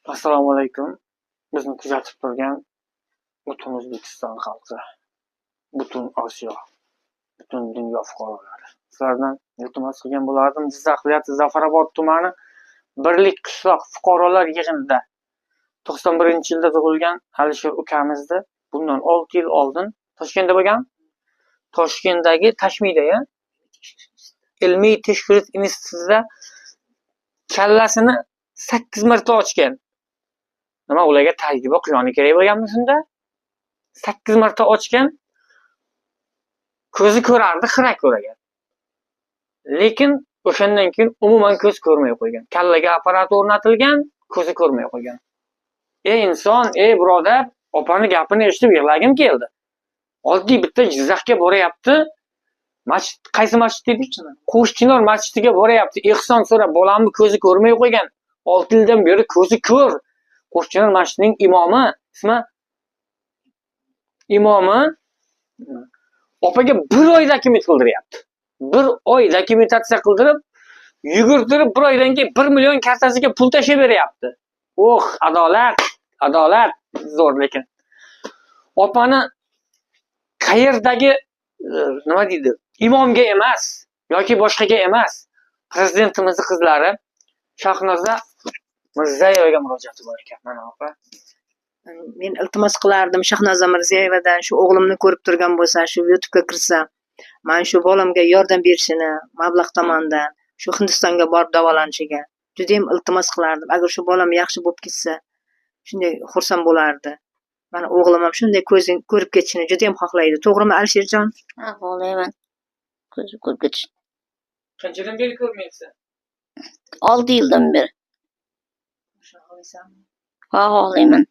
Assalomu alaykum. Bizni kuzatib turgan butun O'zbekiston xalqi, butun Osiyo, butun dunyo fuqarolari. Sizlardan iltimos qilgan bo'lardim. Jizzax viloyati Zafarobod tumani Birlik qishloq fuqarolar yig'inida 91-yilda tug'ilgan Alisher ukamizni bundan 6 yil oldin Toshkentda bo'lgan. Toshkentdagi Tashmidagi ilmiy tekshirish institutida kallasini 8 marta ochgan. Nima ularga tajriba qilgani kerak bo'lganmi shunda? 8 marta ochgan. Ko'zi ko'rardi, xira ko'ragan. Lekin o'shandan keyin umuman ko'z ko'rmay qo'ygan. Kallaga apparat o'rnatilgan, ko'zi ko'rmay qo'ygan. Ey inson, ey birodar, opani gapini eshitib yig'lagim keldi. Oddiy bitta Jizzaxga boryapti. Masjid, qaysi masjid dedik? Qo'shchinor masjidiga boryapti. Ehson so'rab, bolamni ko'zi ko'rmay qo'ygan. 6 yildan beri ko'zi ko'r. Qo'shchinor masjidining imomi opaga 1 oy dokument qildiryapti. 1 oy dokumentatsiya qildirib, yugurtirib 1 oydan keyin 1 million kartasiga pul tashib beryapti. Adolat zo'r lekin. Opani qayerdagi nima deydi? Imomga emas yoki boshqaga emas, prezidentimizning qizlari Shahnoza Mirziyoyevaga murojaati bor ekan. Mana opa. Men iltimos qilardim Shahnoza Mirziyoyevadan, shu o'g'limni ko'rib turgan bo'lsa, shu YouTube'ga kirsa, men shu bolamga yordam berishini, mablag' tomonidan shu Hindistonga borib davolanishiga juda ham iltimos qilardim. Agar shu bolam yaxshi bo'lib ketsa, shunday xursand bo'lardi. Mana o'g'lim ham shunday ko'zing ko'rib ketishini juda ham xohlaydi. To'g'rimi Alisherjon? Ha, xohlayman. Ko'zi ko'rib ketish. Qanchadan beri ko'rmaysiz? 6 yildan beri. Ha, xohlayman.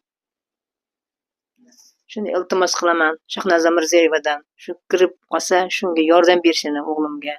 Shunday iltimos qilaman Shahnoza Mirziyoyevadan. Shu kirib qolsa, shunga yordam berishini o'g'limga.